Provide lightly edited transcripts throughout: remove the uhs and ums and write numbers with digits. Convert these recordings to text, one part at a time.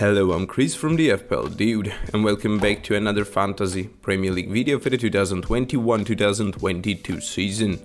Hello, I'm Chris from the FPL Dude, and welcome back to another Fantasy Premier League video for the 2021-2022 season.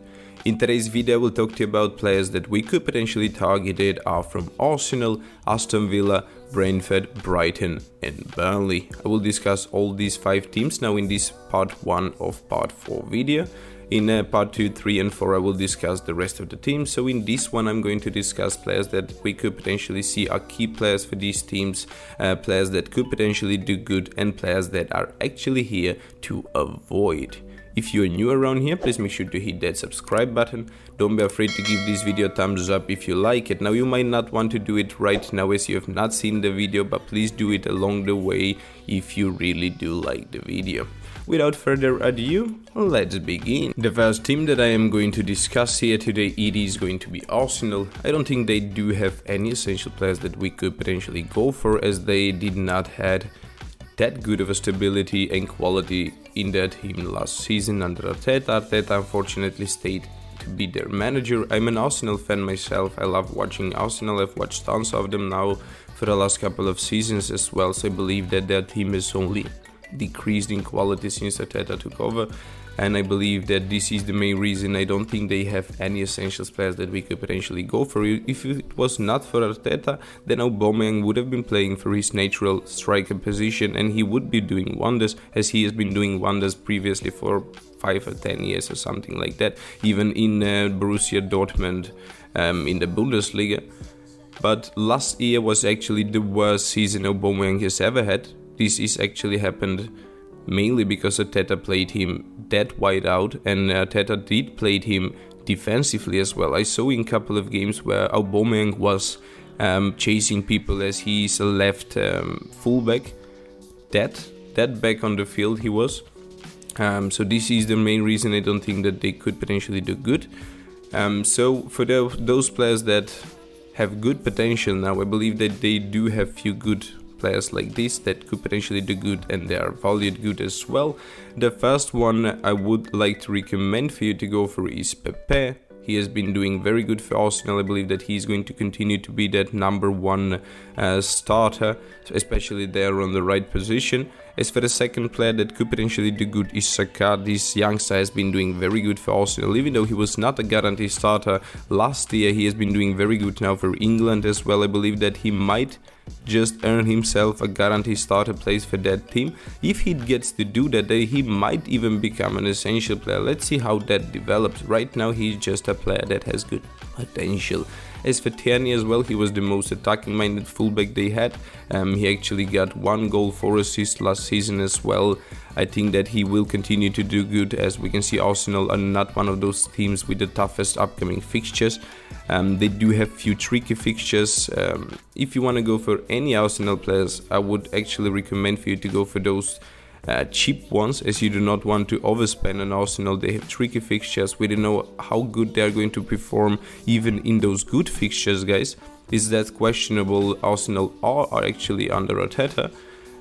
In today's video, I will talk to you about players that we could potentially target are from Arsenal, Aston Villa, Brentford, Brighton and Burnley. I will discuss all these 5 teams now in this part 1 of part 4 video. In part 2, 3 and 4 I will discuss the rest of the teams. So in this one I'm going to discuss players that we could potentially see are key players for these teams, players that could potentially do good and players that are actually here to avoid. If you are new around here, please make sure to hit that subscribe button. Don't be afraid to give this video a thumbs up if you like it. Now you might not want to do it right now as you have not seen the video, but please do it along the way if you really do like the video. Without further ado, let's begin. The first team that I am going to discuss here today, it is going to be Arsenal. I don't think they do have any essential players that we could potentially go for, as they did not had that good of a stability and quality in their team last season under Arteta. Arteta unfortunately stayed to be their manager. I'm an Arsenal fan myself. I love watching Arsenal. I've watched tons of them now for the last couple of seasons as well, so I believe that their team is only decreased in quality since Arteta took over, and I believe that this is the main reason. I don't think they have any essentials players that we could potentially go for. If it was not for Arteta, then Aubameyang would have been playing for his natural striker position and he would be doing wonders, as he has been doing wonders previously for 5 or 10 years or something like that, even in Borussia Dortmund in the Bundesliga. But last year was actually the worst season Aubameyang has ever had. This is actually happened mainly because Arteta played him that wide out, and Arteta did play him defensively as well. I saw in a couple of games where Aubameyang was chasing people as he's a left fullback. That back on the field he was. So this is the main reason I don't think that they could potentially do good. So for those players that have good potential now, I believe that they do have few good players like this that could potentially do good, and they are valued good as well. The first one I would like to recommend for you to go for is Pepe. He has been doing very good for Arsenal. I believe that he's going to continue to be that number 1 starter, especially there on the right position. As for the second player that could potentially do good is Saka. This youngster has been doing very good for Arsenal, even though he was not a guaranteed starter last year. He has been doing very good now for England as well. I believe that he might just earn himself a guaranteed starter place for that team. If he gets to do that, he might even become an essential player. Let's see how that develops. Right now he's just a player that has good potential. As for Tierney as well, he was the most attacking minded fullback they had. He actually got 1 goal, 4 assists last season as well. I think that he will continue to do good, as we can see Arsenal are not one of those teams with the toughest upcoming fixtures. They do have few tricky fixtures. If you want to go for any Arsenal players, I would actually recommend for you to go for those cheap ones, as you do not want to overspend on Arsenal. They have tricky fixtures. We don't know how good they are going to perform even in those good fixtures, guys. Is that questionable? Arsenal are actually under Arteta,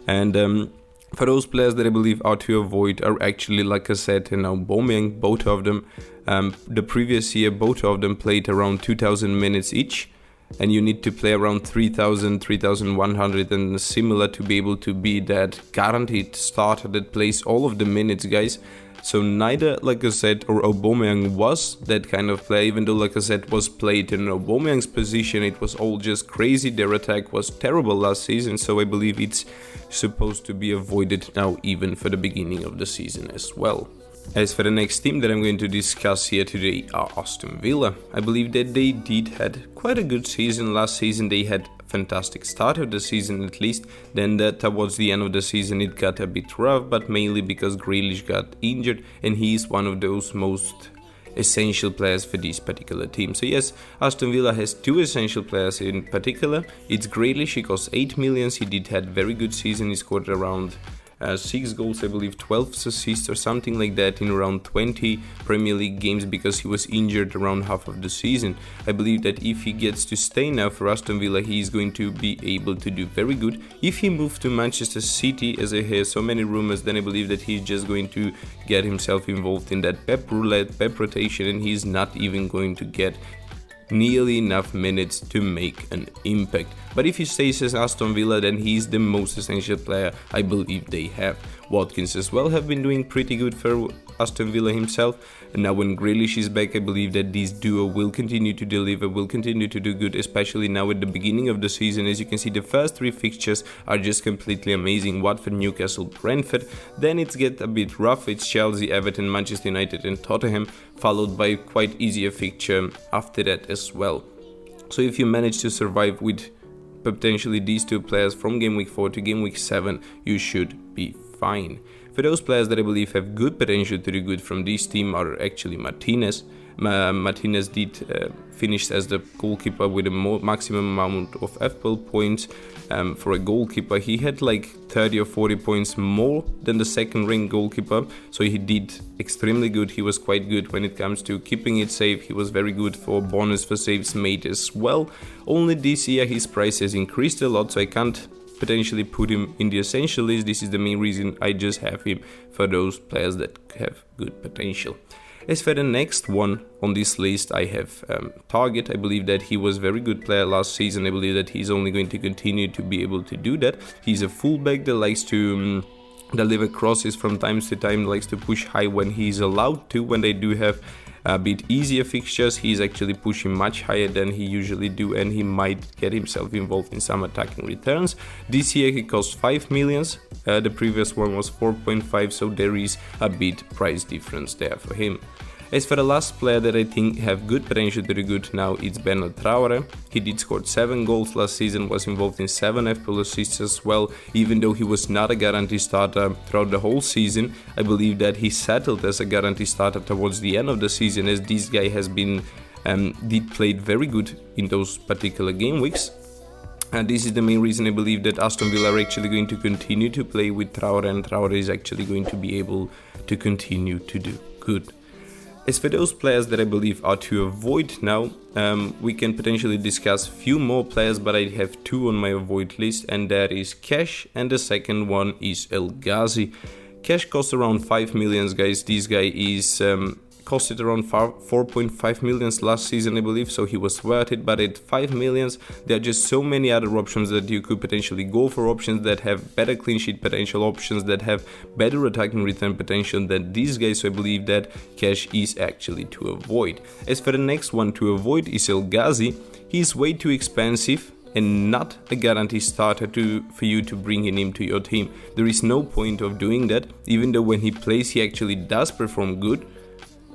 and for those players that I believe are to avoid are actually, like I said, Aubameyang, both of them. The previous year, both of them played around 2,000 minutes each, and you need to play around 3,000, 3,100 and similar to be able to be that guaranteed starter that plays all of the minutes, guys. So neither, like I said, or Aubameyang was that kind of player, even though, like I said, was played in Aubameyang's position. It was all just crazy. Their attack was terrible last season, so I believe it's supposed to be avoided now, even for the beginning of the season as well. As for the next team that I'm going to discuss here today are Aston Villa. I believe that they did had quite a good season last season. They had a fantastic start of the season at least. Then towards the end of the season it got a bit rough, but mainly because Grealish got injured, and he is one of those most essential players for this particular team. So yes, Aston Villa has 2 essential players in particular. It's Grealish. He costs 8 million. He did had very good season. He scored around 6 goals, I believe 12 assists or something like that in around 20 Premier League games, because he was injured around half of the season. I believe that if he gets to stay now for Aston Villa, he is going to be able to do very good. If he moved to Manchester City, as I hear so many rumors, then I believe that he's just going to get himself involved in that Pep roulette, Pep rotation, and he's not even going to get nearly enough minutes to make an impact. But if he stays as Aston Villa, then he's the most essential player I believe they have. Watkins as well have been doing pretty good for Aston Villa himself, and now when Grealish is back, I believe that this duo will continue to deliver, will continue to do good, especially now at the beginning of the season. As you can see, the first 3 fixtures are just completely amazing. Watford, Newcastle, Brentford, then it's get a bit rough. It's Chelsea, Everton, Manchester United and Tottenham, followed by quite easier fixture after that as well. So if you manage to survive with potentially these 2 players from game week 4 to game week 7, you should be fine. For those players that I believe have good potential to do good from this team are actually Martinez. Martinez did finish as the goalkeeper with a maximum amount of FPL points for a goalkeeper. He had like 30 or 40 points more than the second ring goalkeeper, so he did extremely good. He was quite good when it comes to keeping it safe. He was very good for bonus for saves made as well. Only this year his price has increased a lot, so I can't potentially put him in the essential list. This is the main reason I just have him for those players that have good potential. As for the next one on this list, I have Target. I believe that he was a very good player last season. I believe that he's only going to continue to be able to do that. He's a fullback that likes to deliver crosses from time to time, likes to push high when he's allowed to. When they do have a bit easier fixtures, he's actually pushing much higher than he usually do, and he might get himself involved in some attacking returns. This year he cost 5 millions, the previous one was 4.5, so there is a bit price difference there for him. As for the last player that I think have good potential to do good now, it's Bernard Traore. He did score 7 goals last season, was involved in 7 FPL assists as well. Even though he was not a guarantee starter throughout the whole season, I believe that he settled as a guarantee starter towards the end of the season, as this guy has been did played very good in those particular game weeks. And this is the main reason I believe that Aston Villa are actually going to continue to play with Traore, and Traore is actually going to be able to continue to do good. As for those players that I believe are to avoid now, we can potentially discuss few more players, but I have 2 on my avoid list, and that is Cash, and the second one is El Ghazi. Cash costs around 5 millions, guys. This guy is costed around 4.5 millions last season, I believe, so he was worth it. But at 5 millions, there are just so many other options that you could potentially go for, options that have better clean sheet potential, options that have better attacking return potential than these guys, so I believe that Cash is actually to avoid. As for the next one to avoid is El Ghazi. He's way too expensive and not a guarantee starter for you to bring him into your team. There is no point of doing that, even though when he plays he actually does perform good,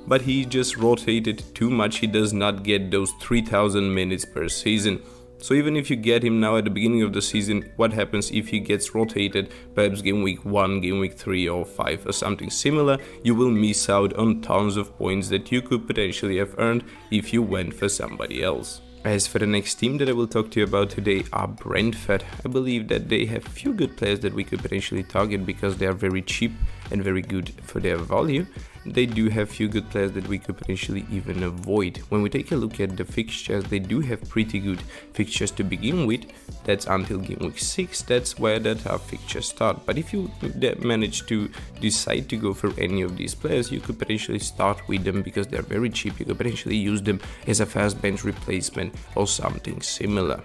but he just rotated too much. He does not get those 3,000 minutes per season. So even if you get him now at the beginning of the season, what happens if he gets rotated, perhaps game week 1, game week 3 or 5 or something similar? You will miss out on tons of points that you could potentially have earned if you went for somebody else. As for the next team that I will talk to you about today are Brentford. I believe that they have few good players that we could potentially target because they are very cheap and very good for their value. They do have few good players that we could potentially even avoid. When we take a look at the fixtures, they do have pretty good fixtures to begin with. That's until game week 6, that's where the tough fixtures start. But if you manage to decide to go for any of these players, you could potentially start with them because they're very cheap. You could potentially use them as a fast bench replacement or something similar.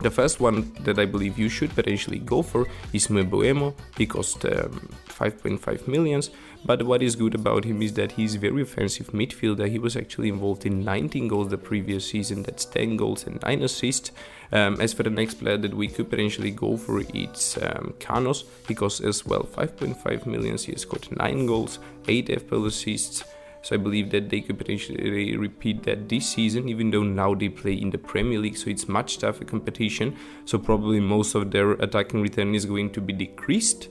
The first one that I believe you should potentially go for is Mbeumo. He cost 5.5 millions, but what is good about him is that he's very offensive midfielder. He was actually involved in 19 goals the previous season, that's 10 goals and 9 assists. As for the next player that we could potentially go for, it's Canos. He costs as well 5.5 millions. He has got 9 goals, 8 FPL assists. So I believe that they could potentially repeat that this season, even though now they play in the Premier League, so it's much tougher competition. So probably most of their attacking return is going to be decreased.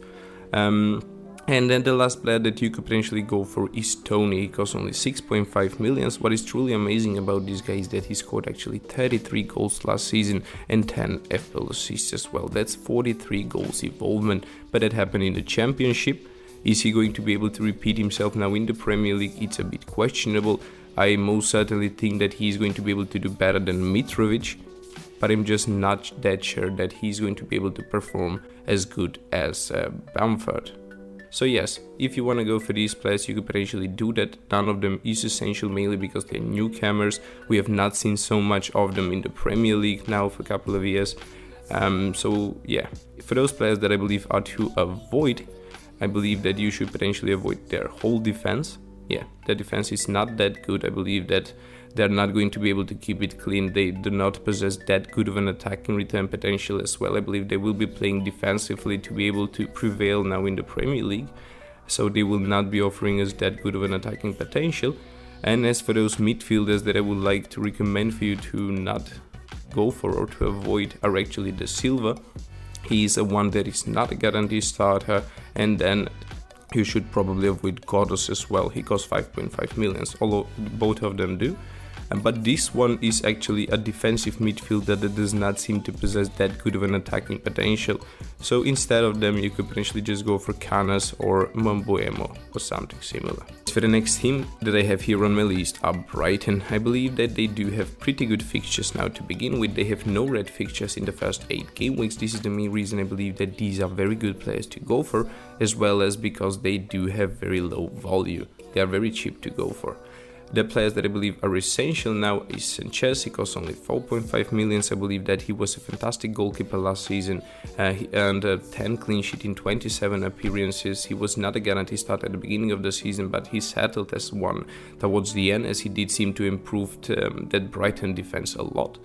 And then the last player that you could potentially go for is Tony. He costs only 6.5 millions. What is truly amazing about this guy is that he scored actually 33 goals last season and 10 FPL assists as well. That's 43 goals involvement, but that happened in the Championship. Is he going to be able to repeat himself now in the Premier League? It's a bit questionable. I most certainly think that he's going to be able to do better than Mitrovic, but I'm just not that sure that he's going to be able to perform as good as Bamford. So yes, if you want to go for these players, you could potentially do that. None of them is essential, mainly because they're newcomers. We have not seen so much of them in the Premier League now for a couple of years. So yeah, for those players that I believe are to avoid, I believe that you should potentially avoid their whole defense. Yeah, their defense is not that good. I believe that they're not going to be able to keep it clean. They do not possess that good of an attacking return potential as well. I believe they will be playing defensively to be able to prevail now in the Premier League. So they will not be offering us that good of an attacking potential. And as for those midfielders that I would like to recommend for you to not go for or to avoid are actually the Silva. He is a one that is not a guaranteed starter, and then you should probably avoid Godos as well. He costs 5.5 million, although both of them do. But this one is actually a defensive midfielder that does not seem to possess that good of an attacking potential. So instead of them, you could potentially just go for Canas or Mambuemo or something similar. For the next team that I have here on my list are Brighton. I believe that they do have pretty good fixtures now to begin with. They have no red fixtures in the first 8 game weeks. This is the main reason I believe that these are very good players to go for, as well as because they do have very low value. They are very cheap to go for. The players that I believe are essential now is Sanchez. He costs only 4.5 million. I believe that he was a fantastic goalkeeper last season. He earned a 10 clean sheet in 27 appearances. He was not a guaranteed start at the beginning of the season, but he settled as one towards the end, as he did seem to improve that Brighton defense a lot.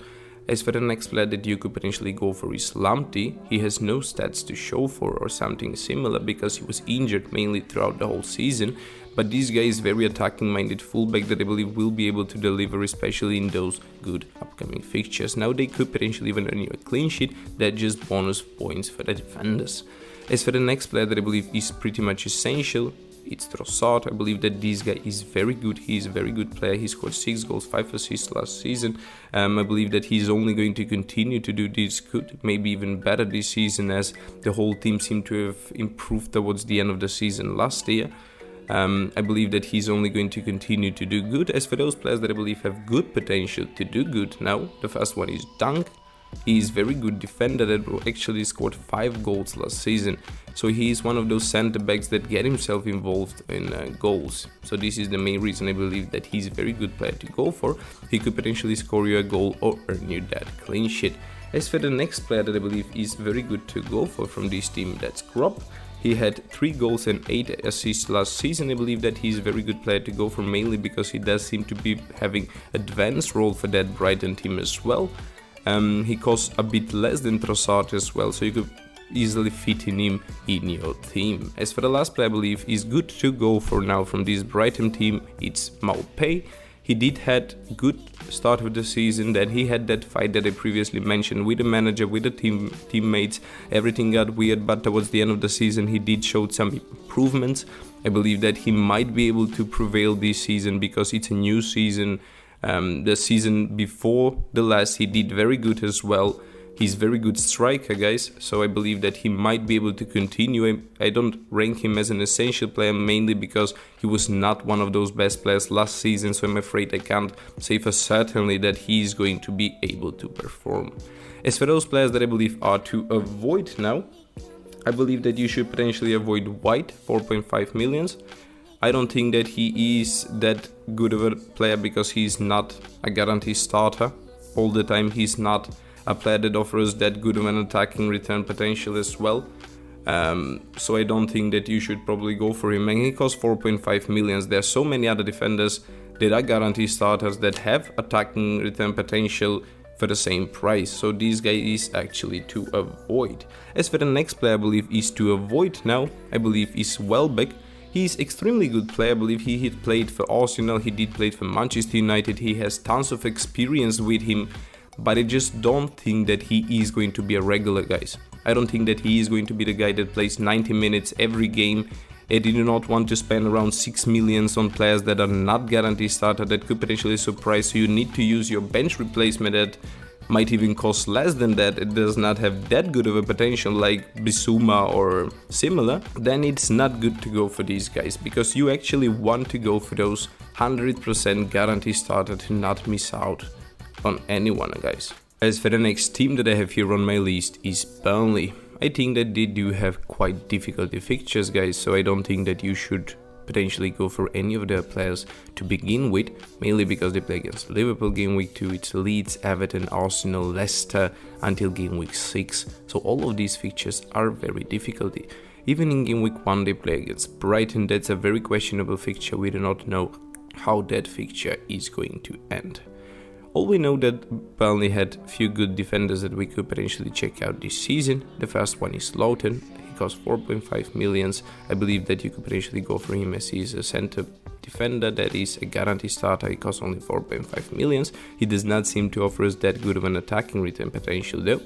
As for the next player that you could potentially go for is Lamptey. He has no stats to show for or something similar because he was injured mainly throughout the whole season. But this guy is very attacking-minded fullback that I believe will be able to deliver, especially in those good upcoming fixtures. Now they could potentially even earn you a clean sheet, that's just bonus points for the defenders. As for the next player that I believe is pretty much essential, it's Trossard. I believe that this guy is very good. He is a very good player. He scored 6 goals, 5 assists last season. I believe that he's only going to continue to do this good, maybe even better this season, as the whole team seemed to have improved towards the end of the season last year. I believe that he's only going to continue to do good. As for those players that I believe have good potential to do good now, the first one is Dunk. He is a very good defender that actually scored 5 goals last season. So he is one of those centre backs that get himself involved in goals. So this is the main reason I believe that he's a very good player to go for. He could potentially score you a goal or earn you that clean sheet. As for the next player that I believe is very good to go for from this team, that's Kropp. He had 3 goals and 8 assists last season. I believe that he's a very good player to go for, mainly because he does seem to be having advanced role for that Brighton team as well. He costs a bit less than Trossard as well, so you could easily fit him in your team. As for the last player I believe is good to go for now from this Brighton team, it's Maupay. He did had good start of the season, then he had that fight that I previously mentioned with the manager, with the teammates. Everything got weird, but towards the end of the season he did show some improvements. I believe that he might be able to prevail this season because it's a new season. The season before the last he did very good as well. He's a very good striker, guys, so I believe that he might be able to continue. I don't rank him as an essential player, mainly because he was not one of those best players last season, so I'm afraid I can't say for certainly that he's going to be able to perform. As for those players that I believe are to avoid now, I believe that you should potentially avoid White, 4.5 millions. I don't think that he is that good of a player because he's not a guaranteed starter all the time. He's not a player that offers that good of an attacking return potential as well. So I don't think that you should probably go for him. And he costs 4.5 millions. There are so many other defenders that are guaranteed starters that have attacking return potential for the same price. So this guy is actually to avoid. As for the next player I believe is to avoid now, I believe is Welbeck. He's extremely good player. I believe he had played for Arsenal, he did play for Manchester United, he has tons of experience with him, but I just don't think that he is going to be a regular, guys. I don't think that he is going to be the guy that plays 90 minutes every game. I do not want to spend around 6 million on players that are not guaranteed starter that could potentially surprise. So you need to use your bench replacement that might even cost less than that. It does not have that good of a potential like Bissouma or similar. Then it's not good to go for these guys, because you actually want to go for those 100% guaranteed starter to not miss out on anyone, guys. As for the next team that I have here on my list is Burnley. I think that they do have quite difficult fixtures, guys, so I don't think that you should potentially go for any of their players to begin with, mainly because they play against Liverpool game week 2, it's Leeds, Everton, Arsenal, Leicester until game week 6, so all of these fixtures are very difficult. Even in game week 1 they play against Brighton, that's a very questionable fixture, we do not know how that fixture is going to end. All we know that Burnley had a few good defenders that we could potentially check out this season. The first one is Lowton. He costs 4.5 millions. I believe that you could potentially go for him as he is a center defender that is a guarantee starter. He costs only 4.5 millions. He does not seem to offer us that good of an attacking return potential though.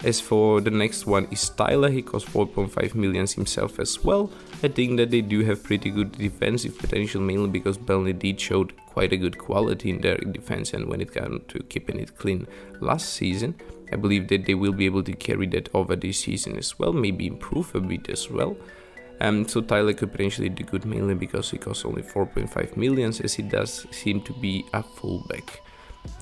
As for the next one is Tyler, he costs 4.5 millions himself as well. I think that they do have pretty good defensive potential, mainly because Burnley did show quite a good quality in their defense, and when it comes to keeping it clean last season, I believe that they will be able to carry that over this season as well, maybe improve a bit as well. So Tyler could potentially do good, mainly because he costs only 4.5 millions, as he does seem to be a fullback.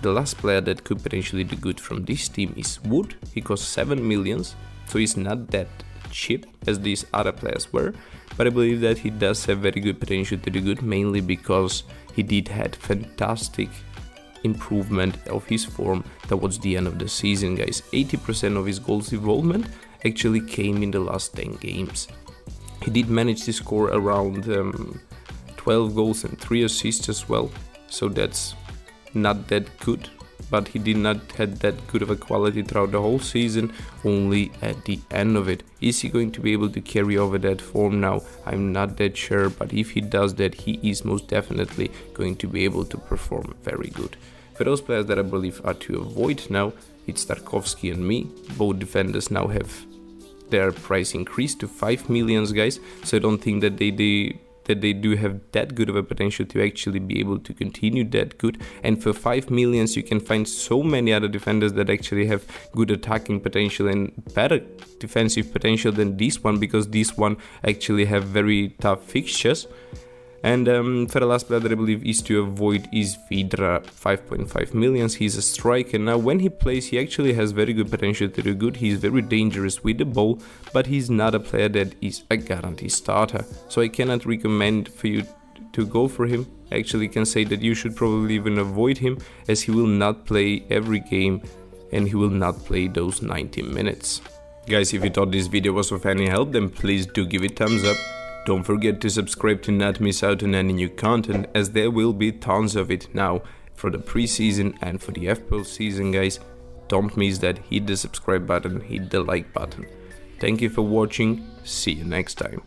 The last player that could potentially do good from this team is Wood. He costs 7 millions, so he's not that cheap as these other players were, but I believe that he does have very good potential to do good, mainly because he did had fantastic improvement of his form towards the end of the season, guys. 80% of his goals involvement actually came in the last 10 games. He did manage to score around 12 goals and 3 assists as well, so that's not that good, but he did not have that good of a quality throughout the whole season, only at the end of it. Is he going to be able to carry over that form now? I'm not that sure, but if he does that, he is most definitely going to be able to perform very good. For those players that I believe are to avoid now, it's Tarkovsky and me. Both defenders now have their price increased to 5 millions, guys, so I don't think that they do have that good of a potential to actually be able to continue that good. And for 5 millions you can find so many other defenders that actually have good attacking potential and better defensive potential than this one, because this one actually have very tough fixtures. And for the last player that I believe is to avoid is Vidra, 5.5 millions. He's a striker. Now when he plays, he actually has very good potential to do good. He's very dangerous with the ball, but he's not a player that is a guarantee starter. So I cannot recommend for you to go for him. I actually can say that you should probably even avoid him, as he will not play every game and he will not play those 90 minutes. Guys, if you thought this video was of any help, then please do give it thumbs up. Don't forget to subscribe to not miss out on any new content, as there will be tons of it now for the preseason and for the FPL season, guys. Don't miss that. Hit the subscribe button, hit the like button. Thank you for watching. See you next time.